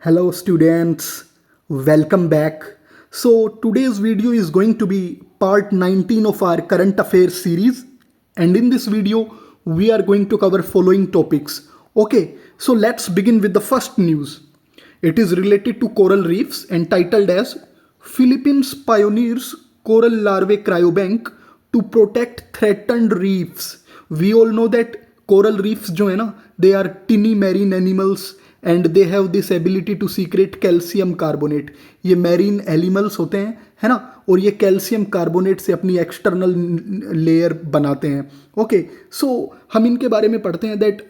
Hello students, welcome back. So today's video is going to be part 19 of our current affairs series, and in this video we are going to cover following topics. Okay, so let's begin with the first news. It is related to coral reefs and titled as Philippines pioneers coral larvae cryobank to protect threatened reefs. We all know that coral reefs जो है ना, they are tiny marine animals and they have this ability to secrete calcium carbonate. ये marine animals होते हैं, है ना, और ये कैल्शियम कार्बोनेट से अपनी एक्सटर्नल लेयर बनाते हैं. ओके, सो हम इनके बारे में पढ़ते हैं that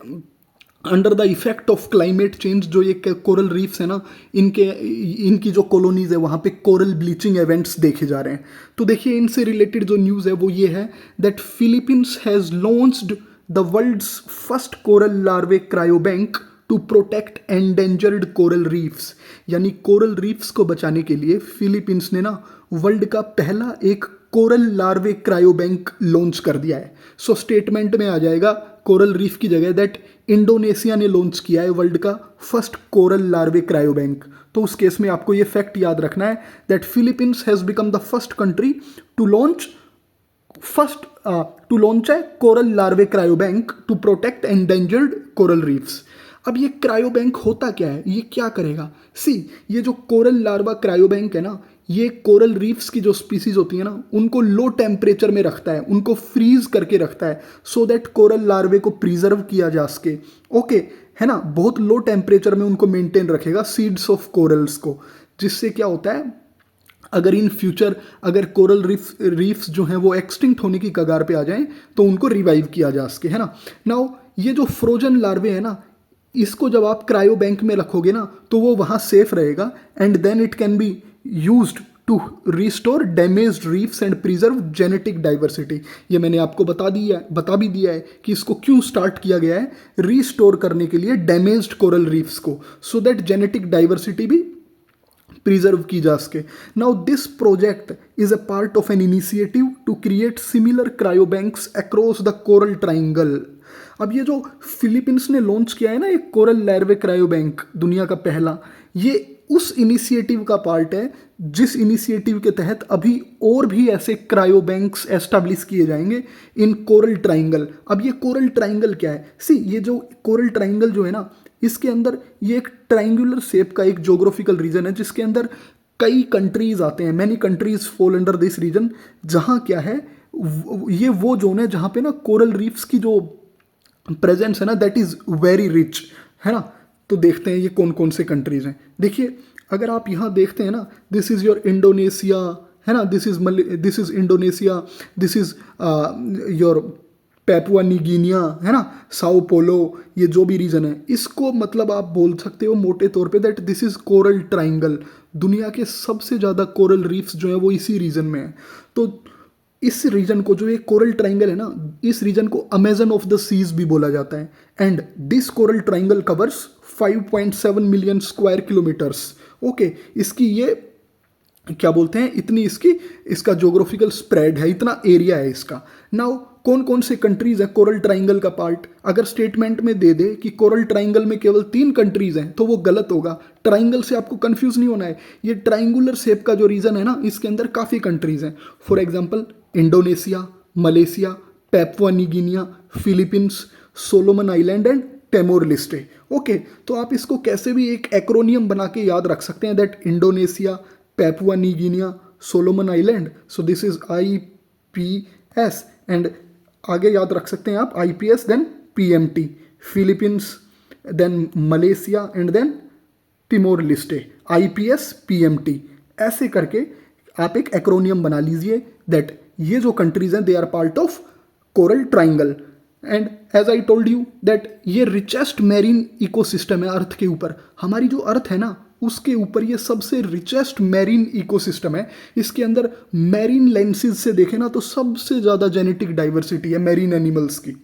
under the effect of climate change जो ये कोरल रीफ्स है ना, इनकी जो कॉलोनीज है वहाँ पे कोरल ब्लीचिंग इवेंट्स देखे जा रहे हैं. तो देखिए इनसे रिलेटेड जो न्यूज़ है वो ये है that Philippines has launched the world's first coral larvae cryobank to protect endangered coral reefs. यानी कोरल रीफ्स को बचाने के लिए फिलीपींस ने ना वर्ल्ड का पहला एक कोरल लार्वे क्रायोबैंक लॉन्च कर दिया है. सो स्टेटमेंट में आ जाएगा कोरल रीफ की जगह दैट इंडोनेशिया ने लॉन्च किया है वर्ल्ड का फर्स्ट कोरल लार्वे क्रायोबैंक. तो उस केस में आपको ये फैक्ट याद रखना है that Philippines has become the first country to launch है coral larvae cryobank to protect endangered coral reefs. अब ये क्रायोबैंक होता क्या है, ये क्या करेगा? ये जो कोरल लार्वा क्रायोबैंक है ना, ये कोरल रीफ्स की जो स्पीसीज होती है ना उनको लो टेम्परेचर में रखता है, उनको फ्रीज करके रखता है सो दैट कोरल लार्वे को प्रिजर्व किया जा सके. ओके, है ना, बहुत लो टेम्परेचर में उनको मेंटेन रखेगा सीड्स ऑफ कोरल्स को. जिससे क्या होता है, अगर इन फ्यूचर अगर कोरल रीफ्स जो हैं वो एक्सटिंक्ट होने की कगार पे आ जाएं तो उनको रिवाइव किया जा सके, है ना. नाउ ये जो फ्रोजन लार्वे है ना, इसको जब आप क्रायो बैंक में रखोगे ना तो वो वहाँ सेफ रहेगा and then it can be used to restore damaged reefs and preserve genetic diversity. ये मैंने आपको बता भी दिया है कि इसको क्यों स्टार्ट किया गया है, रिस्टोर करने के लिए डैमेज्ड कोरल रीफ्स को, सो दैट जेनेटिक डाइवर्सिटी भी प्रिजर्व की जा सके. Now this project is a part of an initiative to create similar cryobanks across the coral triangle. अब ये जो फिलीपींस ने लॉन्च किया है ना एक कोरल लार्वे क्रायोबैंक, दुनिया का पहला, ये उस इनिशिएटिव का पार्ट है जिस इनिशिएटिव के तहत अभी और भी ऐसे क्रायोबैंक्स एस्टैब्लिश किए जाएंगे इन कोरल ट्राइंगल. अब ये कोरल ट्राइंगल क्या है? ये जो कोरल ट्राइंगल जो है ना, इसके अंदर ये एक ट्राइंगुलर शेप का एक जोग्राफिकल रीजन है जिसके अंदर कई कंट्रीज आते हैं. Many countries fall under this region. जहाँ क्या है, ये वो जोन है जहाँ पे ना कोरल रीफ्स की जो प्रेजेंस है ना दैट इज़ वेरी रिच, है ना. तो देखते हैं ये कौन कौन से कंट्रीज हैं. देखिए अगर आप यहाँ देखते हैं ना, दिस इज़ योर इंडोनेशिया, है ना, this is Indonesia, this is your Papua New Guinea, है ना, साओ पोलो, ये जो भी रीजन है इसको मतलब आप बोल सकते हो मोटे तौर पे that this is coral triangle. दुनिया के सबसे ज़्यादा कोरल रीफ्स जो है वो इसी रीजन में है. तो इस रीजन को, जो ये कोरल ट्राइंगल है ना, इस रीजन को अमेजन ऑफ द सीज भी बोला जाता है. And this coral triangle covers 5.7 million square kilometres. Okay, इसकी ये क्या बोलते हैं, इतनी इसका जोग्राफिकल स्प्रेड है, इतना एरिया है इसका. नाउ कौन कौन से कंट्रीज है कोरल ट्राइंगल का पार्ट? अगर स्टेटमेंट में दे दे कि कोरल ट्राइंगल में केवल 3 कंट्रीज हैं तो वो गलत होगा. ट्राइंगल से आपको कंफ्यूज नहीं होना है. ये ट्राइंगुलर शेप का जो रीजन है ना, इसके अंदर काफ़ी कंट्रीज हैं. For example Indonesia, Malaysia, Papua New Guinea, Philippines, Solomon island and टिमोर Leste. Okay, तो आप इसको कैसे भी एक एक्रोनियम बना के याद रख सकते हैं that Indonesia, Papua New Guinea, Solomon Island. So this is IPS and आगे याद रख सकते हैं आप IPS then PMT, Philippines then Malaysia and then Timor Leste, IPS PMT. ऐसे करके आप एक एक्रोनियम बना लीजिए दैट ये जो कंट्रीज हैं they are part of coral triangle. And as I told you that ये रिचेस्ट मैरीन इकोसिस्टम है अर्थ के ऊपर. हमारी जो अर्थ है ना उसके ऊपर ये सबसे रिचेस्ट मैरीन इकोसिस्टम है. इसके अंदर मैरीन लेंसेज से देखें ना तो सबसे ज़्यादा जेनेटिक डाइवर्सिटी है मैरीन एनिमल्स की.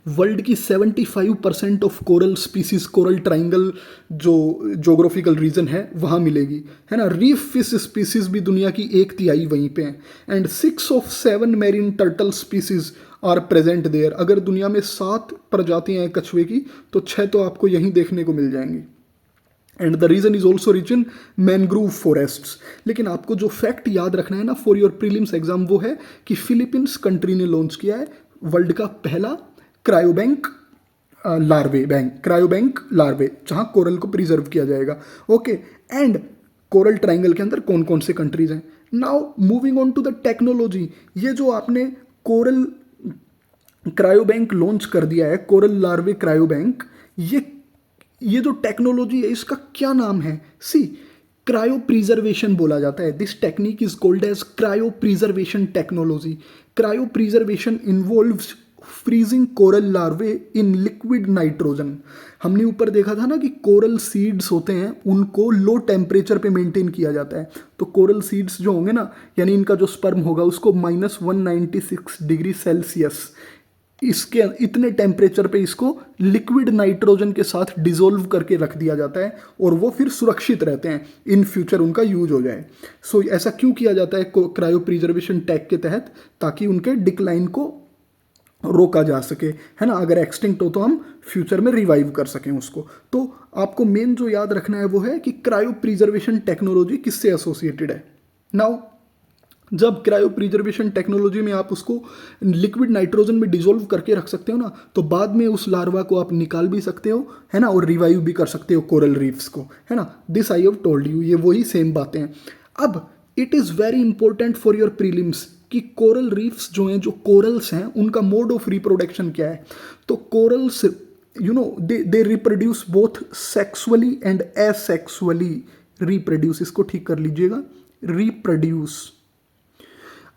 वर्ल्ड की 75% of coral species coral triangle जो जोग्राफिकल रीजन है वहाँ मिलेगी, है ना. रीफ फिश स्पीसीज भी दुनिया की 1/3 वहीं पे हैं. And 6 of 7 marine turtle species are present there. अगर दुनिया में 7 प्रजातियाँ हैं कछुए की तो 6 तो आपको यहीं देखने को मिल जाएंगी. And the region is also rich in mangrove forests. लेकिन आपको जो फैक्ट याद रखना है ना फॉर योर प्रीलिम्स एग्जाम वो है कि फिलीपींस कंट्री ने लॉन्च किया है वर्ल्ड का पहला क्रायोबैंक क्रायोबैंक लार्वे, जहां कोरल को प्रिजर्व किया जाएगा। ओके, एंड कोरल ट्राइंगल के अंदर कौन कौन से कंट्रीज हैं। Now moving on to the technology, ये जो आपने कोरल क्रायोबैंक लॉन्च कर दिया है, कोरल लार्वे क्रायोबैंक, ये जो टेक्नोलॉजी है इसका क्या नाम है। सी, क्रायो प्रिजर्वेशन बोला जाता है। This technique is called as cryopreservation technology. Cryopreservation involves freezing coral larvae in liquid nitrogen. हमने ऊपर देखा था ना कि कोरल सीड्स होते हैं उनको लो टेम्परेचर पे मेंटेन किया जाता है। तो कोरल सीड्स जो होंगे ना, यानी इनका जो स्पर्म होगा उसको -196 डिग्री सेल्सियस इसके इतने टेम्परेचर पे इसको लिक्विड नाइट्रोजन के साथ डिसॉल्व करके रख दिया जाता है और वो फिर सुरक्षित रहते हैं, इन फ्यूचर उनका यूज हो जाए। सो ऐसा क्यों किया जाता है क्रायो प्रिजर्वेशन टेक के तहत, ताकि उनके डिक्लाइन को रोका जा सके, है ना। अगर एक्सटिंक्ट हो तो हम फ्यूचर में रिवाइव कर सकें उसको। तो आपको मेन जो याद रखना है वो है कि क्रायो प्रिजर्वेशन टेक्नोलॉजी किससे एसोसिएटेड है। नाउ जब क्रायो प्रिजर्वेशन टेक्नोलॉजी में आप उसको लिक्विड नाइट्रोजन में डिसॉल्व करके रख सकते हो ना, तो बाद में उस लार्वा को आप निकाल भी सकते हो, है ना, और रिवाइव भी कर सकते हो कोरल रीफ्स को, है ना। This I have told you, ये वही सेम बातें हैं। अब it is very important for your prelims कि कोरल रीफ्स जो हैं, जो कोरल्स हैं, उनका मोड ऑफ रिप्रोडक्शन क्या है। तो corals they reproduce both sexually and asexually reproduce. इसको ठीक कर लीजिएगा, रिप्रोड्यूस।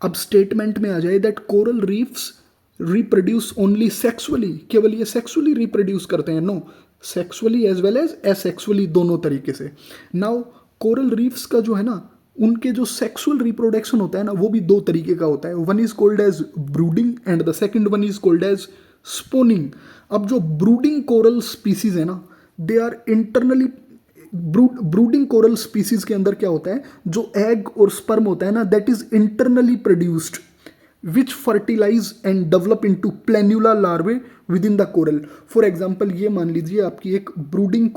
अब स्टेटमेंट में आ जाए that coral reefs reproduce only sexually, केवल ये सेक्सुअली रिप्रोड्यूस करते हैं। No, sexually as well as asexually, दोनों तरीके से। नाउ कोरल रीफ्स का जो है ना, उनके जो सेक्सुअल रिप्रोडक्शन होता है ना, वो भी दो तरीके का होता है। One is called as brooding and the second one is called as spawning. अब जो ब्रूडिंग कोरल स्पीसीज है ना, they are internally brooding coral species के अंदर क्या होता है, जो एग और स्पर्म होता है ना, that is internally produced which fertilize and develop into planula larvae within the coral. For example ये मान लीजिए आपकी एक ब्रूडिंग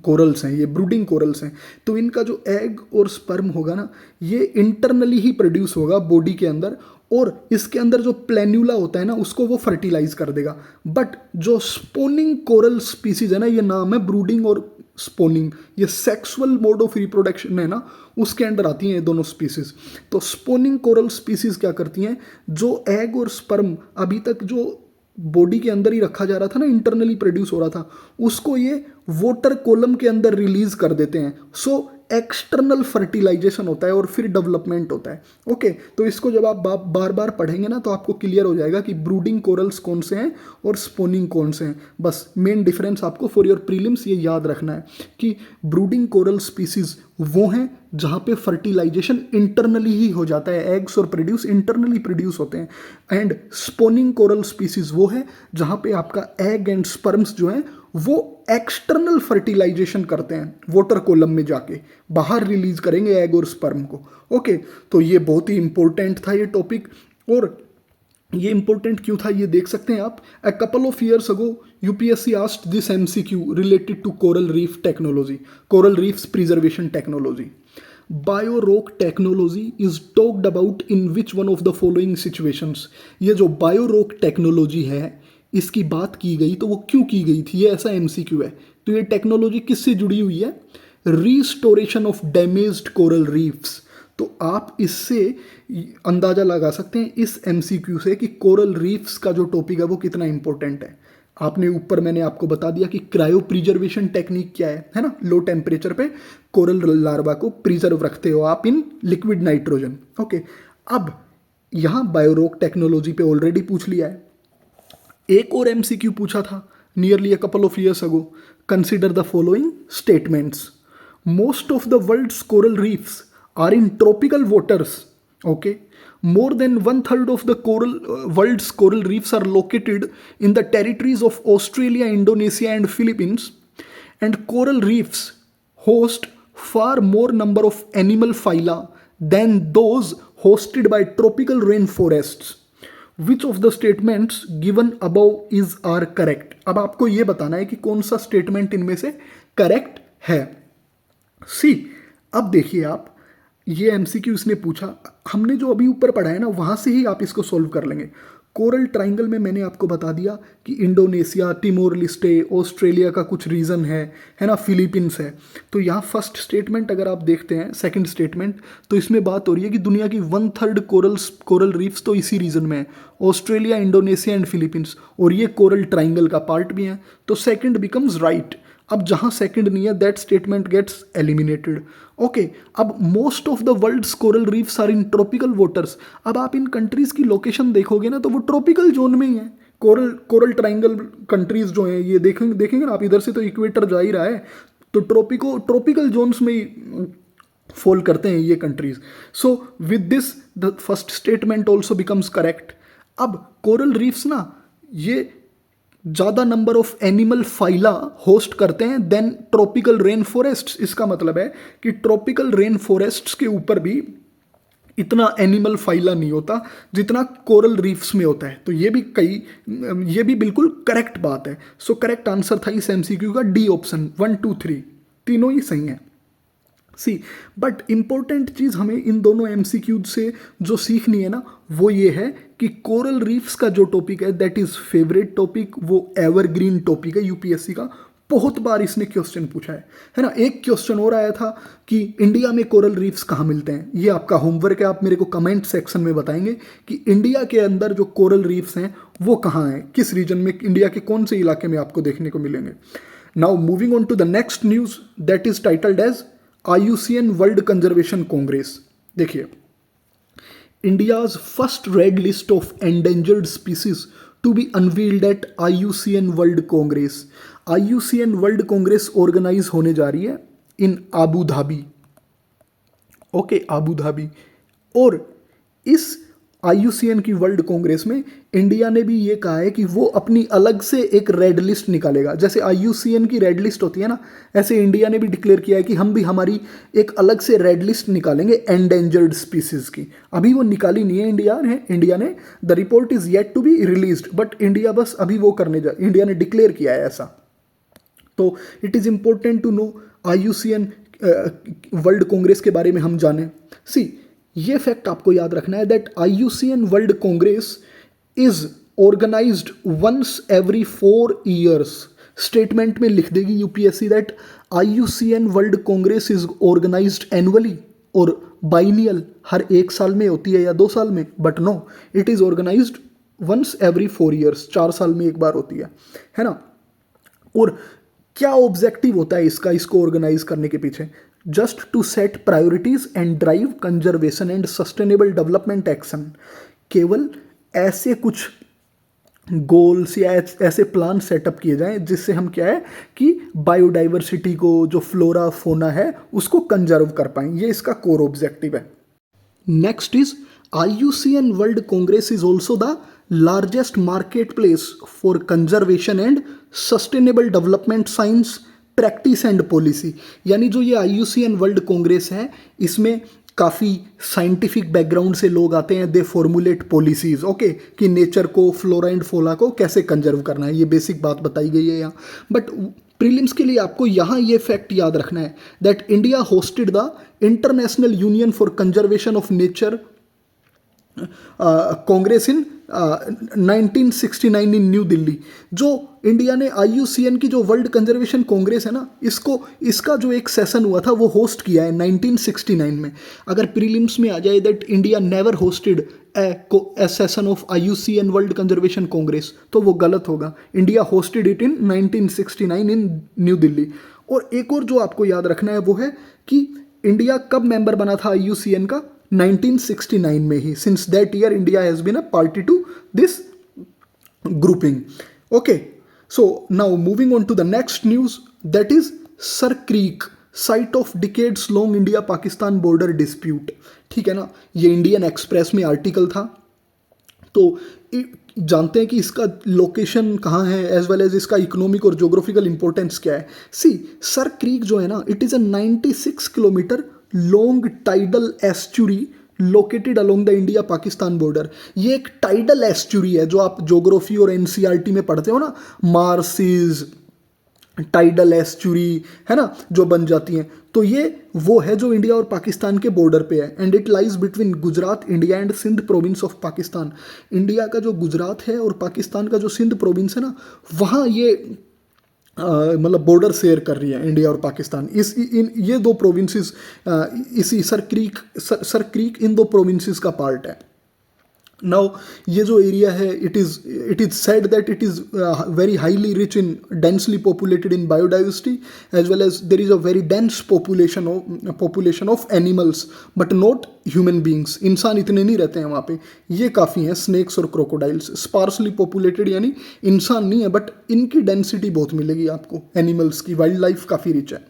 कोरल्स हैं, ये ब्रूडिंग कोरल्स हैं, तो इनका जो एग और स्पर्म होगा ना, ये इंटरनली ही प्रोड्यूस होगा बॉडी के अंदर, और इसके अंदर जो प्लेन्युला होता है ना, उसको वो फर्टिलाइज कर देगा। बट जो स्पोनिंग कोरल स्पीसीज है ना, ये नाम है ब्रूडिंग और स्पोनिंग, ये सेक्सुअल मोड ऑफ रिप्रोडक्शन है ना, उसके अंडर आती हैं ये दोनों स्पीसीज। तो स्पोनिंग कोरल स्पीसीज क्या करती हैं, जो एग और स्पर्म अभी तक जो बॉडी के अंदर ही रखा जा रहा था ना, इंटरनली प्रोड्यूस हो रहा था, उसको ये वाटर कॉलम के अंदर रिलीज कर देते हैं। सो एक्सटर्नल फर्टिलाइजेशन होता है और फिर डेवलपमेंट होता है। ओके, तो इसको जब आप बार बार पढ़ेंगे ना, तो आपको क्लियर हो जाएगा कि ब्रूडिंग कोरल्स कौन से हैं और स्पोनिंग कौन से हैं। बस मेन डिफरेंस आपको फॉर योर प्रीलिम्स ये याद रखना है कि ब्रूडिंग कोरल स्पीसीज वो हैं जहाँ पे फर्टिलाइजेशन इंटरनली ही हो जाता है, एग्स और प्रोड्यूस इंटरनली प्रोड्यूस होते हैं, एंड स्पोनिंग कोरल स्पीसीज वो है जहाँ पे आपका एग एंड स्पर्म्स जो हैं वो एक्सटर्नल फर्टिलाइजेशन करते हैं, वाटर कॉलम में जाके बाहर रिलीज करेंगे एग और स्पर्म को। ओके, तो ये बहुत ही इंपॉर्टेंट था ये टॉपिक, और ये इंपॉर्टेंट क्यों था ये देख सकते हैं आप। A couple of years ago UPSC asked this MCQ related to coral reef technology, coral reefs preservation technology. Biorock technology is talked about in which one of the following situations. ये जो बायोरोक technology है, इसकी बात की गई तो वो क्यों की गई थी, ये ऐसा एमसीक्यू है। तो ये टेक्नोलॉजी किससे जुड़ी हुई है, restoration of damaged coral reefs. तो आप इससे अंदाजा लगा सकते हैं इस एमसीक्यू से कि कोरल रीफ्स का जो टॉपिक है वो कितना इंपॉर्टेंट है। आपने ऊपर मैंने आपको बता दिया कि क्रायो प्रिजर्वेशन टेक्निक क्या है ना, लो टेम्परेचर पे कोरल लार्वा को प्रिजर्व रखते हो आप इन लिक्विड नाइट्रोजन। ओके, अब यहाँ बायोरोक टेक्नोलॉजी पे ऑलरेडी पूछ लिया है। एक और एमसीक्यू पूछा था nearly a couple of years ago. Consider the following statements. Most of the world's coral reefs are in tropical waters. Okay, more than one third of the world's coral reefs are located in the territories of Australia, Indonesia and Philippines, and coral reefs host far more number of animal phyla than those hosted by tropical rainforests. Which of the statements given above is are correct? अब आपको ये बताना है कि कौन सा statement इनमें से करेक्ट है। सी, अब देखिए आप, ये एमसीक्यू इसने पूछा, हमने जो अभी ऊपर पढ़ा है ना वहाँ से ही आप इसको सॉल्व कर लेंगे। कोरल ट्राइंगल में मैंने आपको बता दिया कि इंडोनेशिया, तिमोर लिस्टे, ऑस्ट्रेलिया का कुछ रीजन है ना, फिलीपींस है। तो यहाँ फर्स्ट स्टेटमेंट अगर आप देखते हैं, सेकंड स्टेटमेंट, तो इसमें बात हो रही है कि दुनिया की 1/3 कोरल रीफ्स तो इसी रीजन में है, ऑस्ट्रेलिया, इंडोनेशिया एंड फिलीपींस, और ये कोरल ट्राइंगल का पार्ट भी है। तो सेकंड बिकम्स राइट। अब जहां सेकंड नहीं है, that statement gets eliminated. Okay, अब most of the world's coral reefs are in tropical waters. अब आप इन कंट्रीज की लोकेशन देखोगे ना तो वो ट्रॉपिकल जोन में ही है। कोरल ट्राइंगल कंट्रीज जो हैं ये देखेंगे ना आप, इधर से तो इक्वेटर जा ही रहा है, तो ट्रॉपिकल जोन्स में ही फॉल करते हैं ये countries. So with this the first statement also becomes correct. अब कोरल रीफ्स ना ये ज़्यादा number of animal phyla host करते हैं देन ट्रॉपिकल रेन फॉरेस्ट। इसका मतलब है कि ट्रॉपिकल रेन फॉरेस्ट्स के ऊपर भी इतना एनिमल फाइला नहीं होता जितना कोरल रीफ्स में होता है। तो ये भी बिल्कुल करेक्ट बात है। सो करेक्ट आंसर था इस एमसीक्यू का डी ऑप्शन, 1 2 3 तीनों ही सही हैं। सी, बट इंपॉर्टेंट चीज़ हमें इन दोनों एमसीक्यू से जो सीखनी है ना वो ये है कि कोरल रीफ्स का जो टॉपिक है दैट इज़ फेवरेट टॉपिक, वो एवरग्रीन टॉपिक है यूपीएससी का। बहुत बार इसने क्वेश्चन पूछा है ना। एक क्वेश्चन और आया था कि इंडिया में कोरल रीफ्स कहाँ मिलते हैं। ये आपका होमवर्क है, आप मेरे को कमेंट सेक्शन में बताएंगे कि इंडिया के अंदर जो कोरल रीफ्स हैं वो कहाँ हैं, किस रीजन में, इंडिया के कौन से इलाके में आपको देखने को मिलेंगे। Now moving on to the next news that is titled as IUCN world conservation congress. देखिए, India's first red list of endangered species to be unveiled at IUCN world congress. IUCN world congress organize होने जा रही है in Abu Dhabi. Okay, Abu Dhabi. और इस IUCN की world Congress में India ने भी ये कहा है कि वो अपनी अलग से एक रेड लिस्ट निकालेगा। जैसे IUCN की रेड लिस्ट होती है ना, ऐसे इंडिया ने भी डिक्लेयर किया है कि हम भी हमारी एक अलग से रेड लिस्ट निकालेंगे एंडेंजर्ड स्पीसीज की। अभी वो निकाली नहीं है इंडिया ने, the report is yet to be released, but India बस अभी वो इंडिया ने डिक्लेयर किया है ऐसा। तो it is important to know IUCN world congress के बारे में हम जानें। सी, ये फैक्ट आपको याद रखना है that IUCN world congress is organised once every 4 years. Statement में लिख देगी UPSC that IUCN world congress is organised annually और बाइनियल, हर 1 साल में होती है या 2 साल में, but no, it is organised once every 4 years, 4 साल में एक बार होती है ना। और क्या ऑब्जेक्टिव होता है इसको ऑर्गेनाइज करने के पीछे? Just to set priorities and drive conservation and sustainable development action. केवल ऐसे कुछ गोल्स या ऐसे प्लान सेटअप किए जाएं जिससे हम क्या है कि बायोडाइवर्सिटी को, जो फ्लोरा फोना है, उसको कंजर्व कर पाएं। ये इसका कोर ऑब्जेक्टिव है। Next is IUCN world congress is also the largest market place for conservation and sustainable development science, practice and policy. यानी जो ये IUCN वर्ल्ड कांग्रेस है इसमें काफ़ी साइंटिफिक बैकग्राउंड से लोग आते हैं, दे फॉर्मुलेट पॉलिसीज, ओके, कि नेचर को, फ्लोरा एंड फोला को कैसे कंजर्व करना है। ये बेसिक बात बताई गई है यहाँ। बट प्रीलिम्स के लिए आपको यहाँ ये फैक्ट याद रखना है that India hosted the international union for conservation of nature Congress in 1969 in new Delhi. जो इंडिया ने IUCN की जो वर्ल्ड कंजर्वेशन कांग्रेस है ना, इसका जो एक सेशन हुआ था वो होस्ट किया है 1969 में। अगर प्रीलिम्स में आ जाए that India never hosted A session of IUCN world conservation Congress, तो वो गलत होगा। India hosted it in 1969 in new Delhi. और एक और जो आपको याद रखना है वो है कि इंडिया कब मेंबर बना था IUCN का? 1969 में ही। Since that year India has been a party to this grouping. Okay, so now moving on to the next news that is Sir Creek, site of decades long India Pakistan border dispute. ठीक है ना, ये Indian express में article था। तो जानते हैं कि इसका लोकेशन कहाँ है एज वेल एज इसका इकोनॉमिक और ज्योग्राफिकल इंपॉर्टेंस क्या है। सी, सर क्रीक जो है ना, it is a 96 kilometre long tidal estuary located along the India Pakistan border. ये एक टाइडल एस्चुरी है जो आप ज्योग्राफी और NCERT में पढ़ते हो ना, मार्सिस, टाइडल एस्चुरी, है ना, जो बन जाती हैं। तो ये वो है जो इंडिया और पाकिस्तान के बॉर्डर पे है, and it lies between Gujarat India and Sindh province of Pakistan. India का जो गुजरात है और पाकिस्तान का जो सिंध प्रोविंस है ना, वहाँ ये मतलब बॉर्डर शेयर कर रही है इंडिया और पाकिस्तान। ये दो प्रोविंसेस, इसी सर क्रीक इन दो प्रोविंसेस का पार्ट है। नाउ ये जो एरिया है, it is said that it is very highly rich in, densely populated in biodiversity, as well as there is a very dense population of animals, but not human beings. इंसान इतने नहीं रहते हैं वहाँ पे, ये काफ़ी हैं, स्नेक्स और क्रोकोडाइल्स। स्पार्सली पॉपुलेटेड यानी इंसान नहीं है, बट इनकी डेंसिटी बहुत मिलेगी आपको, एनिमल्स की। वाइल्ड लाइफ काफ़ी रिच है।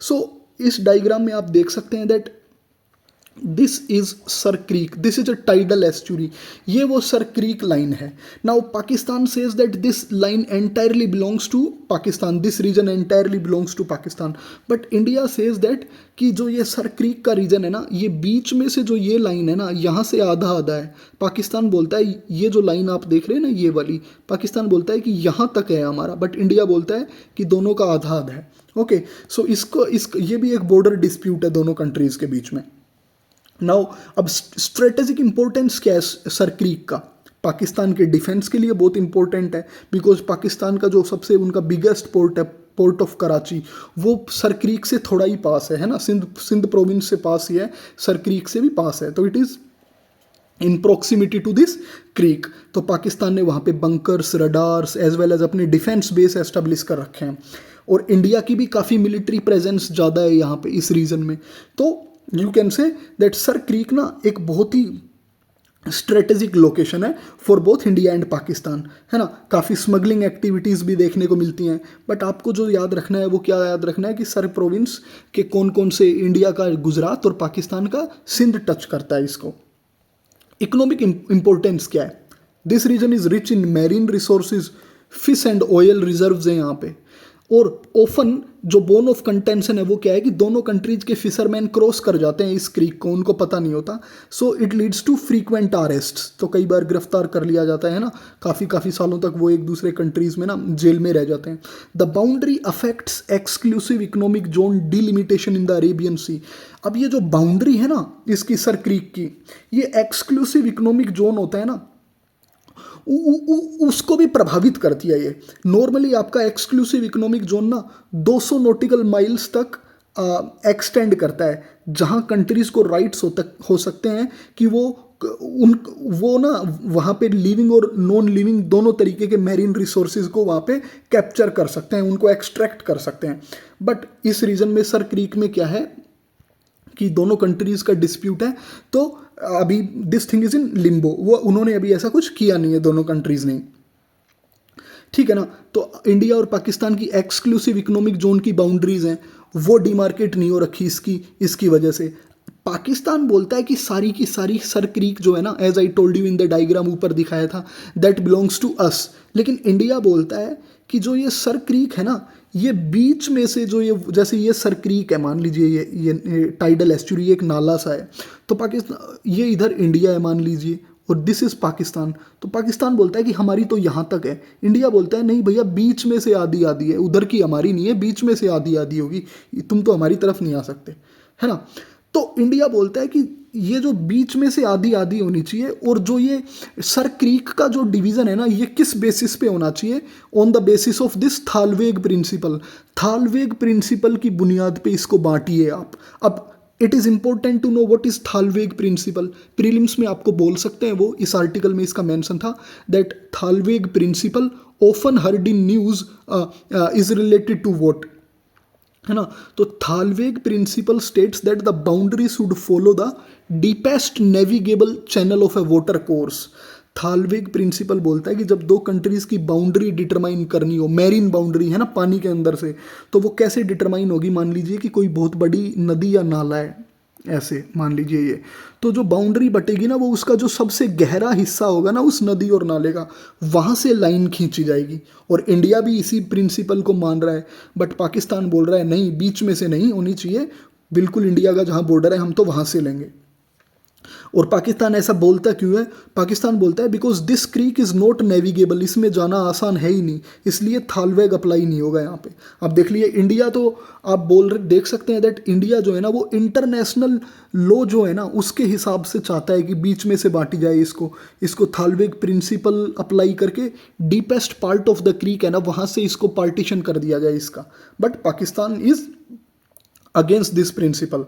सो इस डायग्राम में आप देख सकते हैं that this is Sir Creek, this is a tidal estuary. ये वो सर क्रीक लाइन है। Now Pakistan says that this line entirely belongs to Pakistan, this region entirely belongs to Pakistan, but India says that कि जो ये सर क्रीक का रीजन है ना, ये बीच में से जो ये लाइन है ना, यहाँ से आधा आधा है। पाकिस्तान बोलता है ये जो लाइन आप देख रहे हैं ना, ये वाली, पाकिस्तान बोलता है कि यहाँ तक है हमारा, बट इंडिया बोलता है कि दोनों का आधा आधा है। ओके, सो ये भी एक बॉर्डर डिस्प्यूट है दोनों कंट्रीज के बीच में। नाउ अब स्ट्रेटेजिक इंपॉर्टेंस क्या है सर क्रीक का? पाकिस्तान के डिफेंस के लिए बहुत इंपॉर्टेंट है, बिकॉज पाकिस्तान का जो सबसे उनका बिगेस्ट पोर्ट है, पोर्ट ऑफ कराची, वो सर क्रीक से थोड़ा ही पास है ना, सिंध प्रोविंस से पास ही है, सर क्रीक से भी पास है, तो it is in proximity to this creek. तो पाकिस्तान ने वहाँ पे bunkers, radars as well as अपने डिफेंस बेस एस्टेब्लिश कर रखे हैं, और इंडिया की भी काफ़ी मिलिट्री प्रेजेंस ज़्यादा है यहाँ पे इस रीजन में। तो you can say that sir creek ना एक बहुत ही स्ट्रेटेजिक लोकेशन है for both India and Pakistan, है ना। काफ़ी स्मगलिंग एक्टिविटीज़ भी देखने को मिलती हैं, बट आपको जो याद रखना है वो क्या याद रखना है कि सर प्रोविंस के कौन कौन से, इंडिया का गुजरात और पाकिस्तान का सिंध टच करता है इसको। इकोनॉमिक इंपॉर्टेंस क्या है? This region is rich in marine resources, fish and oil reserves हैं यहाँ पे, और ओफन जो बोन ऑफ कंटेंशन है वो क्या है कि दोनों कंट्रीज के फिशरमैन क्रॉस कर जाते हैं इस क्रीक को, उनको पता नहीं होता। So it leads to frequent arrests, तो कई बार गिरफ्तार कर लिया जाता है ना, काफ़ी सालों तक वो एक दूसरे कंट्रीज में ना जेल में रह जाते हैं। The boundary affects exclusive economic zone delimitation in the Arabian Sea. अब ये जो बाउंड्री है ना इसकी सर क्रीक की, ये एक्सक्लूसिव इकोनॉमिक जोन होता है ना, उसको भी प्रभावित करती है ये। नॉर्मली आपका एक्सक्लूसिव इकोनॉमिक जोन ना 200 नॉटिकल माइल्स तक एक्सटेंड करता है, जहां कंट्रीज को राइट्स हो सकते हैं कि वो ना वहाँ पे लिविंग और नॉन लिविंग दोनों तरीके के मैरीन रिसोर्सेज को वहाँ पे कैप्चर कर सकते हैं, उनको एक्सट्रैक्ट कर सकते हैं। बट इस रीजन में सर क्रीक में क्या है कि दोनों कंट्रीज का डिस्प्यूट है, तो अभी this thing is in Limbo, वो उन्होंने अभी ऐसा कुछ किया नहीं है दोनों कंट्रीज ने, ठीक है ना। तो इंडिया और पाकिस्तान की एक्सक्लूसिव इकोनॉमिक जोन की बाउंड्रीज हैं, वो डिमार्केट नहीं हो रखी इसकी वजह से। पाकिस्तान बोलता है कि सारी की सारी सर क्रीक जो है ना, as I told you in the diagram ऊपर दिखाया था, दैट बिलोंग्स टू अस। लेकिन इंडिया बोलता है कि जो ये सर क्रीक है ना, ये बीच में से जो ये, जैसे ये सर क्रीक है मान लीजिए, ये टाइडल एस्चुरी एक नाला सा है, तो पाकिस्तान, ये इधर इंडिया है मान लीजिए, और दिस इज पाकिस्तान। तो पाकिस्तान बोलता है कि हमारी तो यहाँ तक है, इंडिया बोलता है नहीं भैया, बीच में से आधी आधी है, उधर की हमारी नहीं है, बीच में से आधी आधी होगी, तुम तो हमारी तरफ नहीं आ सकते, है ना। तो इंडिया बोलता है कि ये जो बीच में से आधी आधी होनी चाहिए, और जो ये सर क्रीक का जो डिवीजन है ना, ये किस बेसिस पे होना चाहिए? On the basis of this thalweg principle. Thalweg principle की बुनियाद पे इसको बांटिए आप। अब it is important to know what is thalweg principle. Prelims में आपको बोल सकते हैं, वो इस आर्टिकल में इसका मेंशन था, that thalweg principle often heard in news is related to what, है ना। तो thalweg principle states that the boundary should follow the deepest navigable channel of a water course. Thalweg principle बोलता है कि जब दो कंट्रीज की बाउंड्री डिटरमाइन करनी हो, मैरीन बाउंड्री है ना, पानी के अंदर से, तो वो कैसे डिटरमाइन होगी? मान लीजिए कि कोई बहुत बड़ी नदी या नाला है, ऐसे मान लीजिए ये, तो जो बाउंड्री बटेगी ना, वो उसका जो सबसे गहरा हिस्सा होगा ना उस नदी और नाले का, वहाँ से लाइन खींची जाएगी। और इंडिया भी इसी प्रिंसिपल को मान रहा है, बट पाकिस्तान बोल रहा है नहीं, बीच में से नहीं होनी चाहिए, बिल्कुल इंडिया का जहाँ बॉर्डर है हम तो वहाँ से लेंगे। और पाकिस्तान ऐसा बोलता क्यों है? पाकिस्तान बोलता है because this creek is not navigable, इसमें जाना आसान है ही नहीं, इसलिए थालवेग अप्लाई नहीं होगा यहाँ पे। अब देख लिए इंडिया तो आप बोल रहे देख सकते हैं दैट इंडिया जो है ना वो इंटरनेशनल लॉ जो है ना उसके हिसाब से चाहता है कि बीच में से बांटी जाए इसको थालवेग प्रिंसिपल अप्लाई करके deepest part of the creek है ना वहाँ से इसको पार्टीशन कर दिया जाए इसका। But Pakistan is against this principle.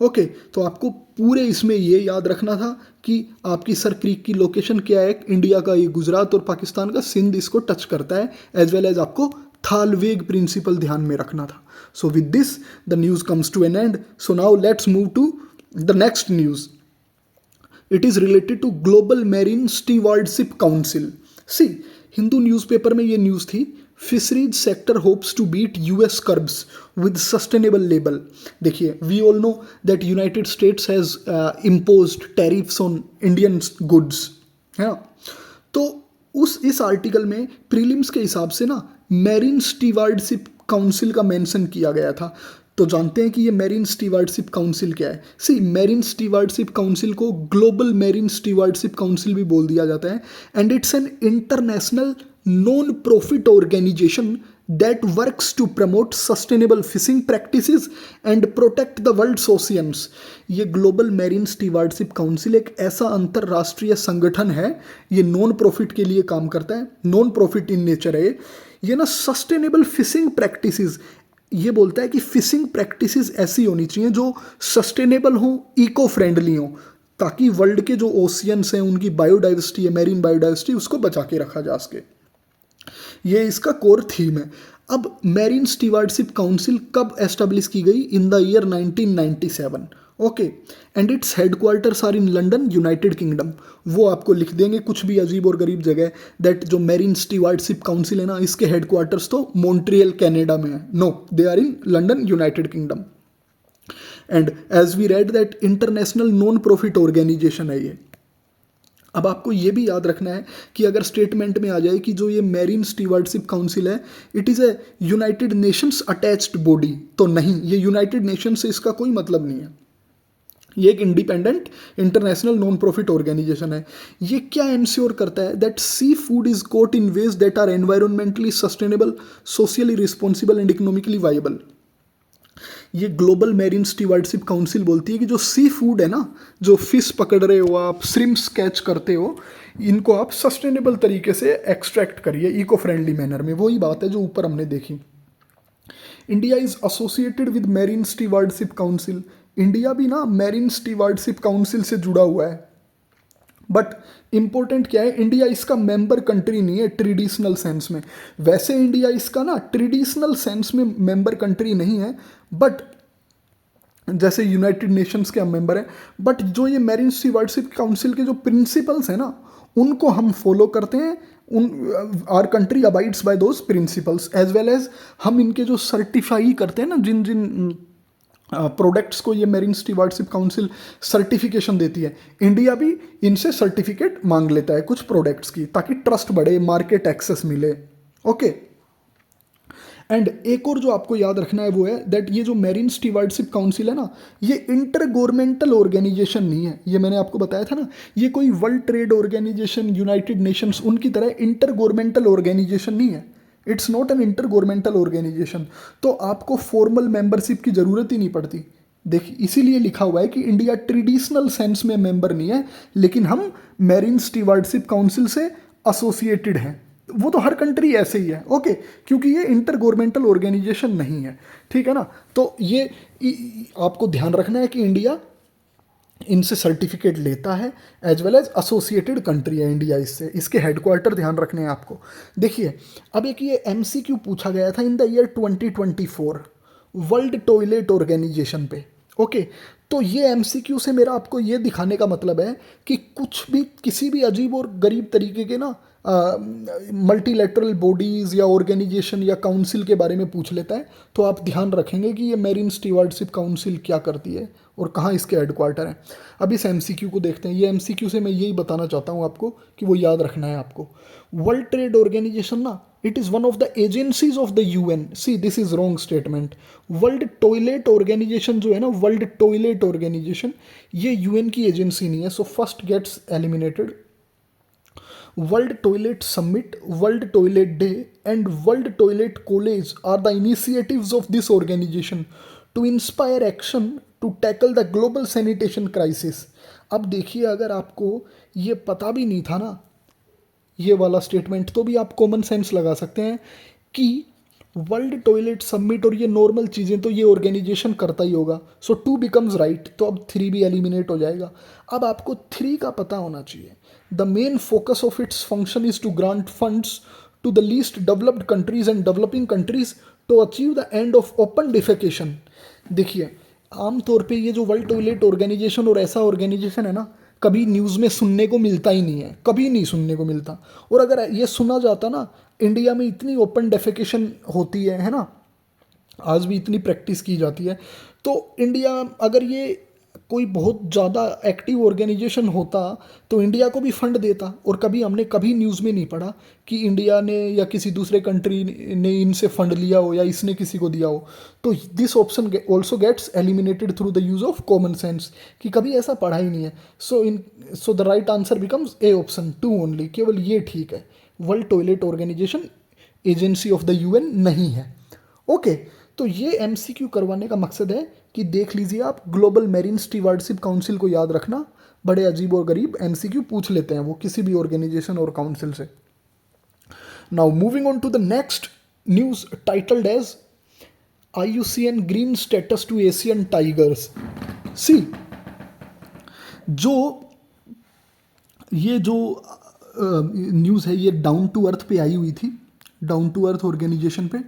Okay, तो आपको पूरे इसमें ये याद रखना था कि आपकी सर क्रीक की लोकेशन क्या है, इंडिया का ये गुजरात और पाकिस्तान का सिंध इसको टच करता है, एज वेल एज आपको थालवेग प्रिंसिपल ध्यान में रखना था। So with this the news comes to an end. So now let's move to the next news. It is related to global marine stewardship council. See, Hindu newspaper में ये news थी, fisheries sector hopes to beat US curbs with sustainable label. देखिए, we all know that United States has imposed tariffs on Indian goods, है ना। तो इस article में prelims के हिसाब से ना मैरीन स्टीवार्डशिप काउंसिल का मेंशन किया गया था। तो जानते हैं कि ये मैरीन स्टीवार्डशिप काउंसिल क्या है। सी, मैरीन स्टीवार्डशिप काउंसिल को ग्लोबल मैरीन स्टीवार्डशिप काउंसिल भी बोल दिया जाता है, and it's an international non profit organisation that works to promote sustainable fishing practices and protect the world's oceans। ये ग्लोबल मैरीन स्टीवार्डशिप काउंसिल एक ऐसा अंतरराष्ट्रीय संगठन है, ये नॉन प्रॉफिट के लिए काम करता है, नॉन प्रॉफिट इन नेचर है ये ना। सस्टेनेबल फिशिंग प्रैक्टिसेस, ये बोलता है कि फिशिंग प्रैक्टिसेस ऐसी होनी चाहिए जो सस्टेनेबल हो, इको फ्रेंडली हो, ताकि वर्ल्ड के जो ओशियंस हैं उनकी बायोडाइवर्सिटी है, मैरीन बायोडाइवर्सिटी, उसको बचा के रखा जा सके। ये इसका कोर थीम है। अब मैरीन स्टीवार्डशिप काउंसिल कब एस्टेब्लिश की गई? In the year 1997। Okay, and its headquarters are in London, United Kingdom. वो आपको लिख देंगे कुछ भी अजीब और गरीब जगह, दैट जो मैरीन स्टीवार्डशिप काउंसिल है ना इसके हेडक्वार्टर्स तो मॉन्ट्रियल कनाडा में है। No, they are in London, United Kingdom. And as we read that international non profit organisation है ये। अब आपको ये भी याद रखना है कि अगर स्टेटमेंट में आ जाए कि जो ये मैरीन स्टीवार्डशिप काउंसिल है it is a United Nations attached body, तो नहीं, ये यूनाइटेड नेशन से इसका कोई मतलब नहीं है। ये एक independent international non profit organisation है। ये क्या इंश्योर करता है? That seafood is caught in ways that are environmentally sustainable, socially responsible and economically viable. ये ग्लोबल मैरीन स्टीवार्डशिप काउंसिल बोलती है कि जो सी फूड है ना, जो फिश पकड़ रहे हो आप, श्रिम्प्स कैच करते हो, इनको आप सस्टेनेबल तरीके से एक्सट्रैक्ट करिए, इको फ्रेंडली मैनर में। वही बात है जो ऊपर हमने देखी। India is associated with marine stewardship council. India भी ना मैरीन स्टीवार्डशिप काउंसिल से जुड़ा हुआ है, बट इंपॉर्टेंट क्या है, इंडिया इसका मेंबर कंट्री नहीं है ट्रेडिशनल सेंस में। वैसे इंडिया इसका ना ट्रेडिशनल सेंस में मेंबर कंट्री नहीं है, बट जैसे यूनाइटेड नेशंस के हम मेंबर हैं, बट जो ये मैरीन स्टीवार्डशिप काउंसिल के जो प्रिंसिपल्स हैं ना उनको हम फॉलो करते हैं। Our country abides by those principles, as well as हम इनके जो सर्टिफाई करते हैं ना, जिन जिन प्रोडक्ट्स को ये मैरीन स्टीवार्डशिप काउंसिल सर्टिफिकेशन देती है, इंडिया भी इनसे सर्टिफिकेट मांग लेता है कुछ प्रोडक्ट्स की, ताकि ट्रस्ट बढ़े, मार्केट एक्सेस मिले। ओके, एंड एक और जो आपको याद रखना है वो है दैट ये जो मैरीन स्टीवार्डशिप काउंसिल है ना, ये इंटर गवर्नमेंटल ऑर्गेनाइजेशन नहीं है। ये मैंने आपको बताया था ना, ये कोई world trade organisation, United Nations उनकी तरह इंटर गवर्नमेंटल ऑर्गेनाइजेशन नहीं है। It's not an intergovernmental organisation, तो आपको फॉर्मल मेंबरशिप की ज़रूरत ही नहीं पड़ती। देखिए, इसीलिए लिखा हुआ है कि इंडिया ट्रेडिशनल सेंस में मेंबर नहीं है, लेकिन हम मैरीन स्टीवार्डशिप काउंसिल से एसोसिएटेड हैं। वो तो हर कंट्री ऐसे ही है, ओके, क्योंकि ये इंटर गवर्नमेंटल ऑर्गेनाइजेशन नहीं है, ठीक है ना। तो ये आपको ध्यान रखना है कि इंडिया इनसे सर्टिफिकेट लेता है, as well as associated country है इंडिया इससे, इसके हेडक्वार्टर ध्यान रखने हैं आपको। देखिए, अब एक ये एमसीक्यू पूछा गया था in the year 2024 world toilet organisation पे। ओके, तो ये एमसीक्यू से मेरा आपको ये दिखाने का मतलब है कि कुछ भी किसी भी अजीब और गरीब तरीके के ना मल्टीलेटरल बॉडीज़ या ऑर्गेनाइजेशन या काउंसिल के बारे में पूछ लेता है, तो आप ध्यान रखेंगे कि ये मैरीन स्टीवार्डशिप काउंसिल क्या करती है और कहाँ इसके हेडक्वार्टर हैं। अब इस एमसीक्यू को देखते हैं। ये एमसीक्यू से मैं यही बताना चाहता हूँ आपको कि वो याद रखना है आपको। वर्ल्ड ट्रेड ऑर्गेनाइजेशन ना it is one of the agencies of the UN. See, this is wrong statement. World toilet organisation जो है ना, वर्ल्ड टॉयलेट ऑर्गेनाइजेशन, ये यूएन की एजेंसी नहीं है, so first gets eliminated. World toilet summit, world toilet day and world toilet college are the initiatives of this organisation to inspire action to tackle the global sanitation crisis. अब देखिए, अगर आपको ये पता भी नहीं था ना ये वाला स्टेटमेंट, तो भी आप कॉमन सेंस लगा सकते हैं कि वर्ल्ड टॉयलेट समिट और ये नॉर्मल चीज़ें तो ये ऑर्गेनाइजेशन करता ही होगा, सो 2 बिकम्स राइट, तो अब 3 भी एलिमिनेट हो जाएगा. अब आपको 3 का पता होना चाहिए. The main focus of its function is to grant funds to the least developed countries and developing countries to achieve the end of open defecation. देखिए, आमतौर पे ये जो वर्ल्ड टॉयलेट ऑर्गेनाइजेशन और ऐसा ऑर्गेनाइजेशन है ना, कभी न्यूज़ में सुनने को मिलता ही नहीं है, कभी नहीं सुनने को मिलता. और अगर ये सुना जाता ना, इंडिया में इतनी ओपन डेफिकेशन होती है ना, आज भी इतनी प्रैक्टिस की जाती है, तो इंडिया अगर ये कोई बहुत ज़्यादा एक्टिव ऑर्गेनाइजेशन होता तो इंडिया को भी फंड देता. और हमने कभी न्यूज़ में नहीं पढ़ा कि इंडिया ने या किसी दूसरे कंट्री ने इनसे फंड लिया हो या इसने किसी को दिया हो. तो this option also gets eliminated through the use of common sense, कि कभी ऐसा पढ़ा ही नहीं है. So the right answer becomes A option 2 only. केवल ये ठीक है, world toilet organisation agency of the UN नहीं है. ओके, तो ये एमसीक्यू करवाने का मकसद है कि देख लीजिए आप, ग्लोबल मैरीन स्टीवार्डशिप काउंसिल को याद रखना. बड़े अजीब और गरीब एमसीक्यू पूछ लेते हैं वो किसी भी ऑर्गेनाइजेशन और काउंसिल से. Now moving on to the next news titled as IUCN green status to Asian tigers. See, ये जो न्यूज़ है ये डाउन टू अर्थ पे आई हुई थी, डाउन टू अर्थ ऑर्गेनाइजेशन पे.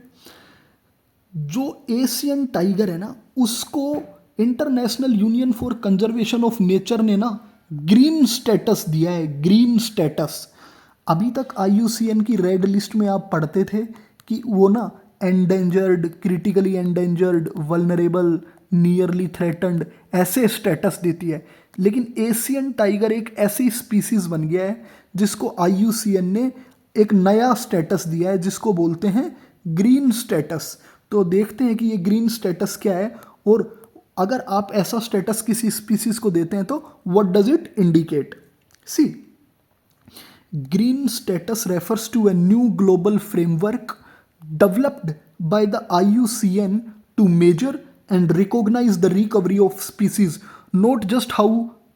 जो एशियन टाइगर है ना, उसको international union for conservation of nature ने ना ग्रीन स्टेटस दिया है, ग्रीन स्टेटस. अभी तक IUCN की रेड लिस्ट में आप पढ़ते थे कि वो ना endangered, critically endangered, vulnerable, nearly threatened ऐसे स्टेटस देती है. लेकिन एशियन टाइगर एक ऐसी स्पीसीज बन गया है जिसको IUCN ने एक नया स्टेटस दिया है, जिसको बोलते हैं ग्रीन स्टेटस. तो देखते हैं कि ये ग्रीन स्टेटस क्या है, और अगर आप ऐसा स्टेटस किसी स्पीसीज को देते हैं तो what does it indicate. See, green status refers to a new global framework developed by the IUCN to measure and recognize the recovery of species, not just how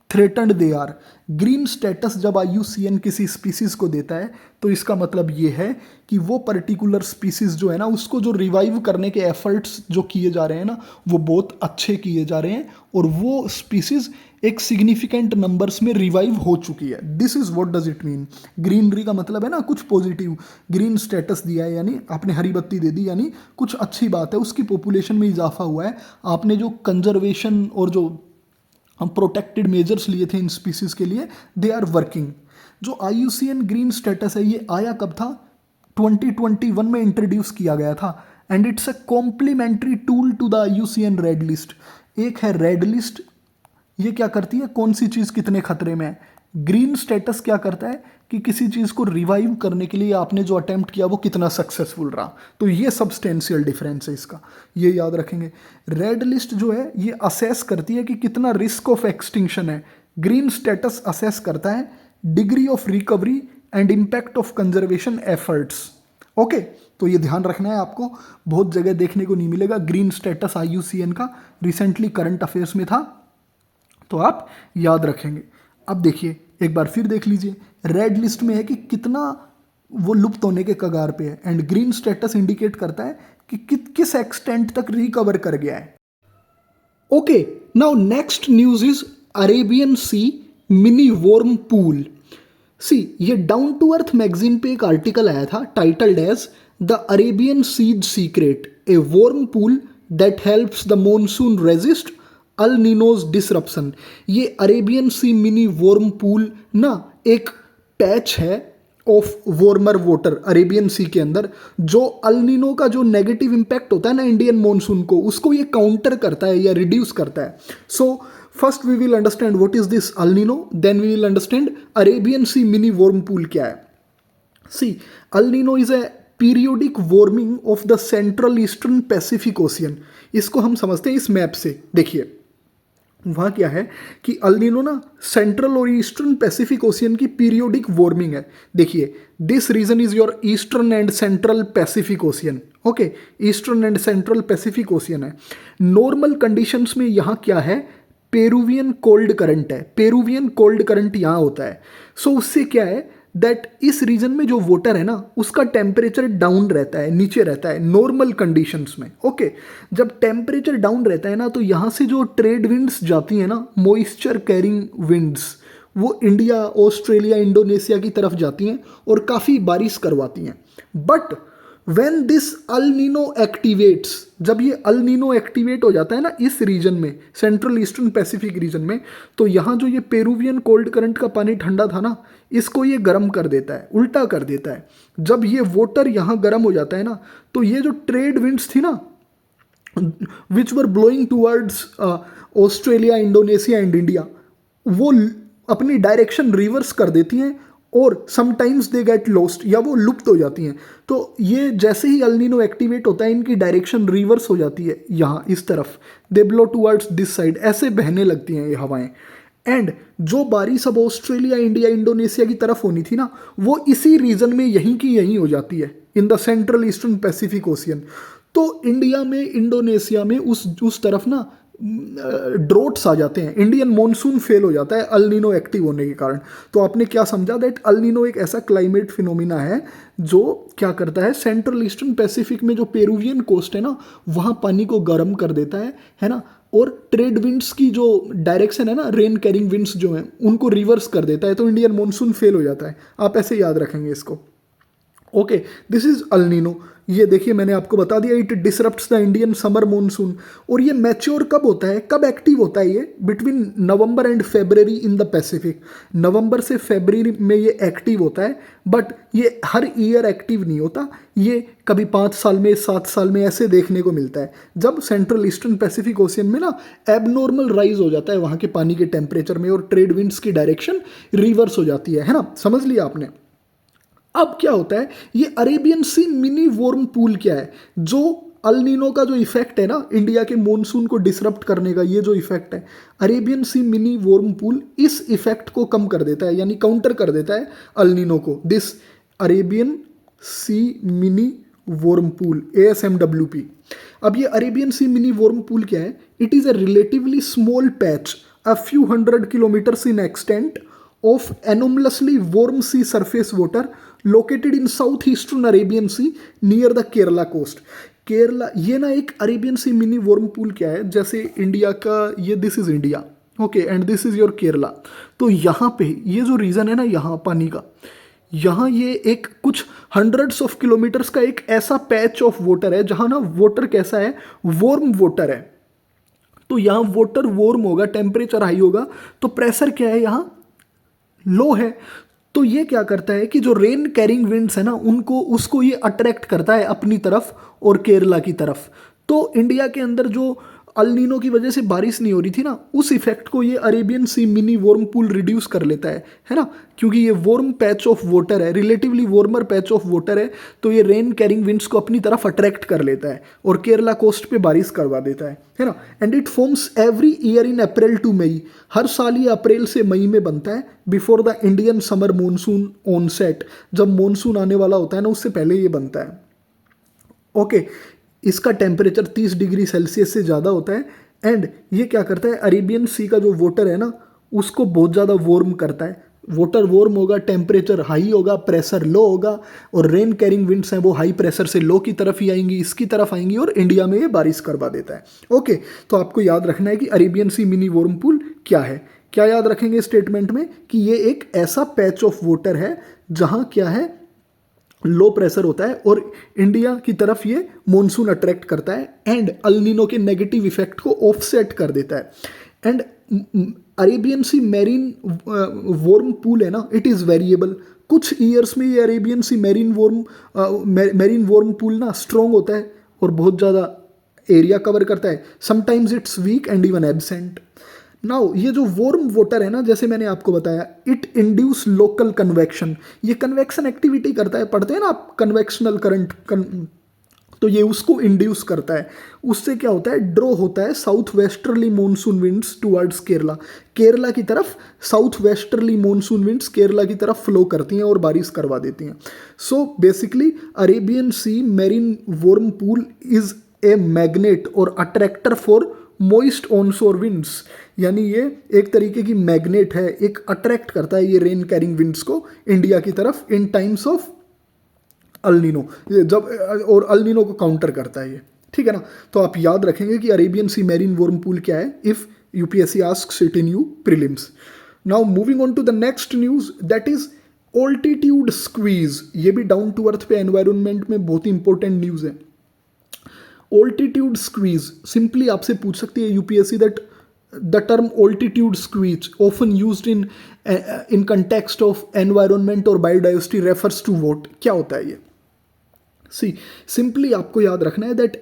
threatened they are. Green status जब IUCN किसी species को देता है तो इसका मतलब ये है कि वो पर्टिकुलर स्पीसीज जो है ना, उसको जो रिवाइव करने के एफर्ट्स जो किए जा रहे हैं ना, वो बहुत अच्छे किए जा रहे हैं, और वो स्पीसीज एक सिग्निफिकेंट नंबर्स में रिवाइव हो चुकी है. This is what does it mean. Greenery का मतलब है ना कुछ पॉजिटिव. ग्रीन स्टेटस दिया है यानी आपने हरी बत्ती दे दी, यानी कुछ अच्छी बात है, उसकी पॉपुलेशन में इजाफा हुआ है. आपने जो कंजर्वेशन और जो प्रोटेक्टेड मेजर्स लिए थे इन स्पीसीज के लिए, दे आर वर्किंग. जो IUCN ग्रीन स्टेटस है ये आया कब था? 2021 में इंट्रोड्यूस किया गया था, and it's a complementary tool to the IUCN red list. एक है रेड लिस्ट, ये क्या करती है, कौन सी चीज़ कितने खतरे में है. ग्रीन स्टेटस क्या करता है कि किसी चीज़ को रिवाइव करने के लिए आपने जो अटेम्प्ट किया वो कितना सक्सेसफुल रहा. तो ये सब्सटेंशियल डिफरेंस है इसका, ये याद रखेंगे. रेड लिस्ट जो है ये असेस करती है कि कितना रिस्क ऑफ एक्सटिंक्शन है. ग्रीन स्टेटस असेस करता है degree of recovery and impact of conservation efforts. Okay, तो ये ध्यान रखना है आपको, बहुत जगह देखने को नहीं मिलेगा ग्रीन स्टेटस IUCN का. रिसेंटली करंट अफेयर्स में था, तो आप याद रखेंगे. अब देखिए, एक बार फिर देख लीजिए, रेड लिस्ट में है कि कितना वो लुप्त होने के कगार पे है, एंड ग्रीन स्टेटस इंडिकेट करता है कि किस एक्सटेंट तक रिकवर कर गया है. Okay, now next news is Arabian Sea mini warm pool. See, ये डाउन टू अर्थ मैगजीन पे एक आर्टिकल आया था titled as the Arabian Sea's secret, a warm pool that helps the monsoon resist El Nino's disruption. ये Arabian Sea mini warm pool ना एक patch है of warmer water Arabian Sea के अंदर, जो अल नीनो का जो नेगेटिव इम्पैक्ट होता है ना इंडियन मॉनसून को, उसको ये काउंटर करता है या रिड्यूस करता है. So first we will understand what is this El Nino, then we will understand Arabian Sea mini warm pool क्या है. See, El Nino is a periodic warming of the central eastern Pacific Ocean. इसको हम समझते हैं इस map से। देखिए वहाँ क्या है कि अल नीनो ना सेंट्रल और ईस्टर्न पैसिफिक ओशियन की पीरियोडिक वार्मिंग है। देखिए this region is your eastern and central Pacific Ocean. Okay, eastern and central Pacific Ocean है। नॉर्मल कंडीशंस में यहाँ क्या है, पेरुवियन कोल्ड करंट है। पेरुवियन कोल्ड करंट यहाँ होता है। सो उससे क्या है दैट इस रीजन में जो वाटर है ना उसका टेम्परेचर डाउन रहता है, नीचे रहता है नॉर्मल कंडीशंस में। ओके, जब टेम्परेचर डाउन रहता है ना तो यहाँ से जो ट्रेड विंड्स जाती हैं ना, मॉइस्चर कैरिंग विंड्स, वो इंडिया, ऑस्ट्रेलिया, इंडोनेशिया की तरफ जाती हैं और काफ़ी बारिश करवाती हैं। But when this El Nino activates, जब ये अल नीनो एक्टिवेट हो जाता है ना इस रीजन में, सेंट्रल ईस्टर्न पैसिफिक रीजन में, तो यहाँ जो ये पेरुवियन कोल्ड करंट का पानी ठंडा था ना, इसको ये गर्म कर देता है, उल्टा कर देता है। जब ये वाटर यहाँ गर्म हो जाता है ना तो ये जो ट्रेड विंड्स थी ना which were blowing towards Australia, Indonesia and India, वो अपनी डायरेक्शन रिवर्स कर देती हैं और समटाइम्स दे गेट लॉस्ट, या वो लुप्त हो जाती हैं। तो ये जैसे ही अल नीनो एक्टिवेट होता है इनकी डायरेक्शन रिवर्स हो जाती है, यहाँ इस तरफ, दे ब्लो टूवर्ड्स दिस साइड, ऐसे बहने लगती हैं ये हवाएं। एंड जो बारिश अब ऑस्ट्रेलिया, इंडिया, इंडोनेशिया की तरफ होनी थी ना वो इसी रीजन में यहीं की यहीं हो जाती है, in the central eastern Pacific ocean. तो इंडिया में, इंडोनेशिया में उस तरफ ना ड्रोट्स आ जाते हैं, इंडियन मॉनसून फेल हो जाता है अल नीनो एक्टिव होने के कारण। तो आपने क्या समझा दैट अल नीनो एक ऐसा क्लाइमेट फिनोमिना है जो क्या करता है, सेंट्रल ईस्टर्न पैसिफिक में जो पेरुवियन कोस्ट है ना वहाँ पानी को गर्म कर देता है ना, और ट्रेड विंड्स की जो डायरेक्शन है ना, रेन कैरिंग विंड्स जो हैं उनको रिवर्स कर देता है, तो इंडियन मॉनसून फेल हो जाता है। आप ऐसे याद रखेंगे इसको। Okay, this is El Nino. ये देखिए मैंने आपको बता दिया, it disrupts the Indian summer monsoon. और ये मैच्योर कब होता है, कब एक्टिव होता है ये, between November and February in the Pacific. नवंबर से फरवरी में ये एक्टिव होता है, बट ये हर ईयर एक्टिव नहीं होता, ये कभी 5 साल में, 7 साल में ऐसे देखने को मिलता है, जब सेंट्रल ईस्टर्न पैसिफिक ओशियन में ना एबनॉर्मल राइज हो जाता है वहाँ के पानी के टेम्परेचर में और ट्रेड विंड्स की डायरेक्शन रिवर्स हो जाती है ना, समझ लिया आपने। अब क्या होता है, ये Arabian Sea mini warm pool क्या है, जो अल नीनो का जो इफेक्ट है ना इंडिया के मॉनसून को डिसरप्ट करने का, ये जो इफेक्ट है Arabian Sea mini warm pool इस इफेक्ट को कम कर देता है, यानी काउंटर कर देता है अल नीनो को। This Arabian Sea mini warm pool, ASMWP। अब ये Arabian Sea mini warm pool क्या है, it is a relatively small patch a few hundred kilometers in extent of anomalously warm sea surface water located in southeastern Arabian Sea near the Kerala coast। Kerala, ये ना एक Arabian Sea mini warm pool क्या है, जैसे India का ये, this is India, okay, and this is your Kerala. तो यहाँ पे ये जो रीजन है ना यहाँ पानी का, यहाँ ये एक कुछ हंड्रेड्स ऑफ किलोमीटर्स का एक ऐसा पैच ऑफ वाटर है जहाँ ना वाटर कैसा है, वार्म वाटर है। तो यहाँ वाटर वार्म होगा, टेम्परेचर हाई होगा, तो प्रेशर क्या है यहाँ लो है। तो ये क्या करता है कि जो रेन कैरिंग विंड्स है ना उनको, उसको ये अट्रैक्ट करता है अपनी तरफ और केरला की तरफ। तो इंडिया के अंदर जो अल नीनो की वजह से बारिश नहीं हो रही थी ना, उस इफेक्ट को ये Arabian Sea mini warm pool reduce कर लेता है ना, क्योंकि ये वार्म पैच ऑफ वाटर है, relatively warmer patch of water है, तो ये रेन कैरिंग विंड्स को अपनी तरफ अट्रैक्ट कर लेता है और केरला कोस्ट पे बारिश करवा देता है ना। And it forms every year in April to May, हर साल ये अप्रैल से मई में बनता है, before the Indian summer monsoon onset, जब मानसून आने वाला होता है ना उससे पहले ये बनता है। ओके, इसका टेम्परेचर 30 डिग्री सेल्सियस से ज़्यादा होता है, एंड ये क्या करता है, अरेबियन सी का जो वाटर है ना उसको बहुत ज़्यादा वार्म करता है। वाटर वार्म होगा, टेम्परेचर हाई होगा, प्रेशर लो होगा, और रेन कैरिंग विंड्स हैं वो हाई प्रेशर से लो की तरफ ही आएंगी, इसकी तरफ आएंगी और इंडिया में ये बारिश करवा देता है। ओके, तो आपको याद रखना है कि Arabian Sea mini warm pool क्या है। क्या याद रखेंगे स्टेटमेंट में कि ये एक ऐसा पैच ऑफ वाटर है जहाँ क्या है, लो प्रेशर होता है और इंडिया की तरफ ये मॉनसून अट्रैक्ट करता है एंड अल नीनो के नेगेटिव इफेक्ट को ऑफसेट कर देता है। And Arabian Sea marine warm pool है ना, इट इज़ वेरिएबल। कुछ ईयर्स में ये Arabian Sea marine warm pool ना स्ट्रॉन्ग होता है और बहुत ज़्यादा एरिया कवर करता है, sometimes it's weak and even absent. Now ये जो वार्म वाटर है ना, जैसे मैंने आपको बताया, इट इंड्यूस लोकल कन्वेक्शन, ये कन्वेक्शन एक्टिविटी करता है, पढ़ते हैं ना आप कन्वेक्शनल करंट तो ये उसको इंड्यूस करता है। उससे क्या होता है, ड्रॉ होता है south westerly monsoon winds towards Kerala, Kerala की तरफ south westerly monsoon winds Kerala की तरफ फ्लो करती हैं और बारिश करवा देती हैं। So basically Arabian Sea marine warm pool is a magnet और attractor for moist onshore winds, यानी ये एक तरीके की मैग्नेट है, एक अट्रैक्ट करता है ये रेन कैरिंग विंड्स को इंडिया की तरफ इन टाइम्स ऑफ अल्निनो, जब और अल्निनो को काउंटर करता है ये, ठीक है ना। तो आप याद रखेंगे कि Arabian Sea marine warm pool क्या है, if UPSC asks it in you prelims. Now moving on to the next news, that is altitude squeeze. ये भी डाउन टू अर्थ पे एनवायरनमेंट में बहुत ही इंपॉर्टेंट न्यूज है। ऑल्टीट्यूड स्क्वीज, सिंपली आपसे पूछ सकती है UPSC that the term altitude squeeze often used in context of environment और बायोडाइवर्सिटी रेफर्स टू व्हाट, क्या होता है ये। सी सिंपली आपको याद रखना है that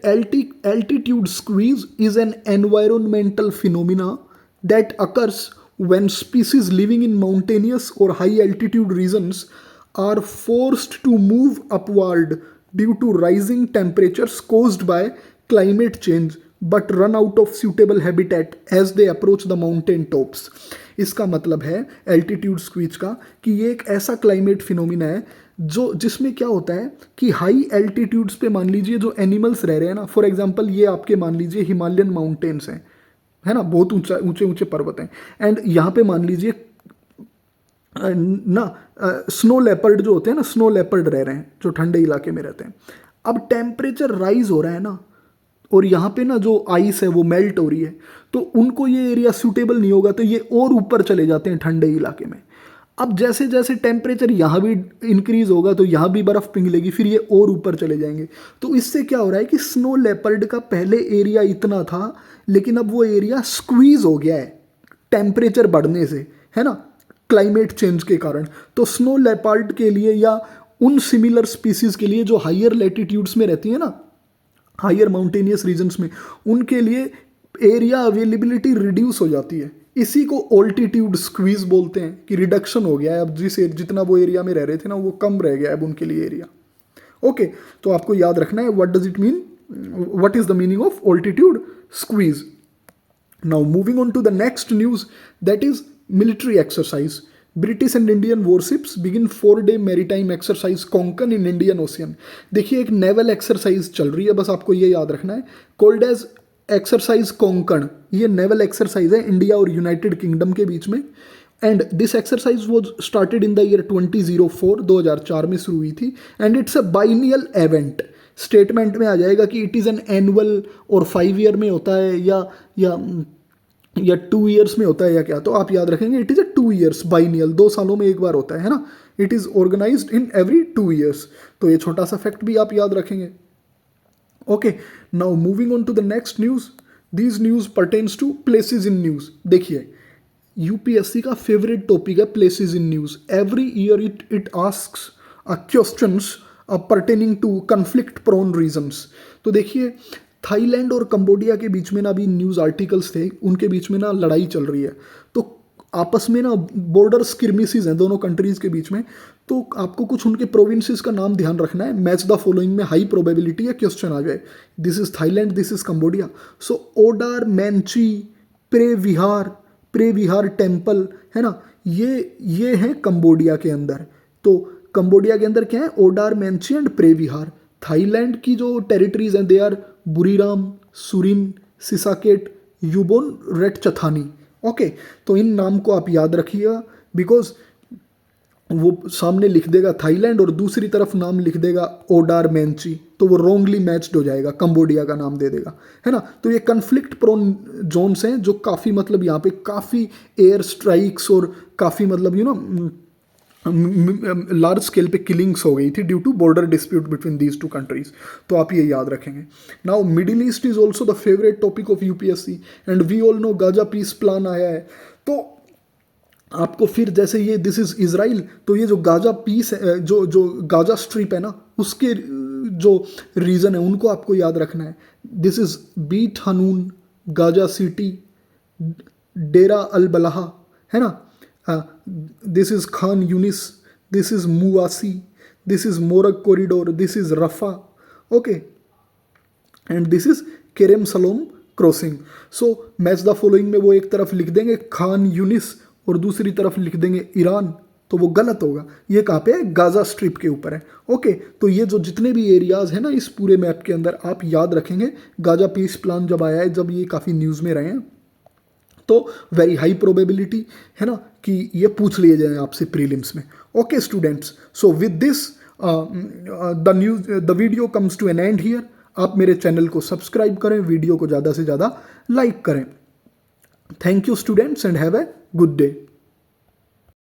altitude squeeze is an environmental phenomena that occurs when species living in mountainous or high altitude regions are forced to move upward due to rising temperatures caused by climate change but run out of suitable habitat as they approach the mountain tops। इसका मतलब है altitude squeeze का कि ये एक ऐसा climate phenomena है जो जिसमें क्या होता है कि हाई एल्टीट्यूड्स पे मान लीजिए जो एनिमल्स रह रहे हैं ना, फॉर एग्जांपल ये आपके मान लीजिए हिमालयन माउंटेन्स हैं, है ना, बहुत ऊंचा ऊंचे ऊंचे पर्वत हैं, एंड यहाँ पे मान लीजिए ना स्नो लेपर्ड जो होते हैं ना, स्नो लेपर्ड रह रहे हैं जो ठंडे इलाके में रहते हैं। अब टेम्परेचर राइज हो रहा है ना, और यहाँ पे ना जो आइस है वो मेल्ट हो रही है, तो उनको ये एरिया सूटेबल नहीं होगा, तो ये और ऊपर चले जाते हैं ठंडे इलाके में। अब जैसे जैसे टेम्परेचर यहाँ भी इंक्रीज होगा तो यहाँ भी बर्फ़ पिघलेगी, फिर ये और ऊपर चले जाएंगे। तो इससे क्या हो रहा है कि स्नो लेपर्ड का पहले एरिया इतना था, लेकिन अब वो एरिया स्क्वीज हो गया है टेम्परेचर बढ़ने से, है ना, क्लाइमेट चेंज के कारण। तो स्नो लेपर्ड के लिए या उन सिमिलर स्पीसीज के लिए जो हायर लैटिट्यूड्स में रहती है ना, हायर माउंटेनियस रीजन्स में, उनके लिए एरिया अवेलेबिलिटी रिड्यूस हो जाती है। इसी को ऑल्टीट्यूड स्क्वीज बोलते हैं कि रिडक्शन हो गया है, अब जितना वो एरिया में रह रहे थे ना वो कम रह गया है अब उनके लिए एरिया। ओके, तो आपको याद रखना है what does it mean, what is the meaning of altitude squeeze. Now moving on to the next news, that is military exercise. British and Indian warships begin 4-day maritime exercise Konkan in Indian Ocean. देखिए एक naval exercise चल रही है, बस आपको ये याद रखना है, कोल्ड एज एक्सरसाइज कोंकण। ये नेवल एक्सरसाइज है इंडिया और यूनाइटेड किंगडम के बीच में, and this exercise was started in the year 2004, 2004 में शुरू हुई थी, and it's a biennial event. Statement में आ जाएगा कि इट इज़ एन एनुअल और 5 ईयर में होता है या 2 ईयर्स में होता है या क्या, तो आप याद रखेंगे it is a 2 years biennial, 2 सालों में एक बार होता है ना। It is organised in every 2 years, तो ये छोटा सा फैक्ट भी आप याद रखेंगे। Okay, now moving on to the next news, these news pertains to places in news. देखिए यूपीएससी का फेवरेट टॉपिक है places in news. Every year it asks questions pertaining to conflict prone regions. तो देखिए Thailand और Cambodia के बीच में ना अभी न्यूज़ आर्टिकल्स थे, उनके बीच में ना लड़ाई चल रही है, तो आपस में ना बॉर्डर स्किर्मिसेस हैं दोनों कंट्रीज़ के बीच में। तो आपको कुछ उनके प्रोविंसेस का नाम ध्यान रखना है, मैच द फॉलोइंग में हाई प्रोबेबिलिटी है क्वेश्चन आ जाए। This is Thailand, this is Cambodia. So Oddar Meanchey Preah Vihear temple, है ना, ये है कंबोडिया के अंदर। तो कंबोडिया के अंदर क्या है, Oddar Meanchey and Preah Vihear. Thailand की जो टेरिटरीज हैं they are Buriram, Surin, Sisaket, Ubon, Ratchathani. Okay, तो इन नाम को आप याद रखिएगा, बिकॉज वो सामने लिख देगा थाईलैंड और दूसरी तरफ नाम लिख देगा ओडार मैंची, तो वो रॉन्गली मैच्ड हो जाएगा, कंबोडिया का नाम दे देगा, है ना। तो ये कन्फ्लिक्ट प्रोन जोन्स हैं जो काफ़ी मतलब यहाँ पे काफ़ी एयर स्ट्राइक्स और काफ़ी मतलब लार्ज स्केल पे किलिंग्स हो गई थी due to border dispute between these 2 countries. तो आप ये याद रखेंगे। Now Middle East is also the favourite topic of UPSC and we all know Gaza peace plan आया है। तो आपको फिर जैसे ये दिस इज इजराइल, तो ये जो गाजा पीस है, जो गाजा स्ट्रिप है ना, उसके जो रीजन है उनको आपको याद रखना है। This is Beit Hanoun, Gaza City, Deir al Balah, है ना, this is Khan Younis, this is Mawasi, this is Morag corridor, this is Rafah, okay, and this is Kerem Shalom crossing. So match the following में वो एक तरफ लिख देंगे खान यूनिस और दूसरी तरफ लिख देंगे ईरान, तो वो गलत होगा। ये कहाँ पे है? गाज़ा स्ट्रिप के ऊपर है। ओके, तो ये जो जितने भी एरियाज़ हैं ना इस पूरे मैप के अंदर, आप याद रखेंगे। गाज़ा पीस प्लान जब आया है, जब ये काफ़ी न्यूज़ में रहे हैं, तो वेरी हाई प्रोबेबिलिटी है ना कि ये पूछ लिए जाए आपसे प्रीलिम्स में। Okay students, so with this the video comes to an end here. आप मेरे चैनल को सब्सक्राइब करें, वीडियो को ज़्यादा से ज़्यादा लाइक करें। Thank you students and have a good day.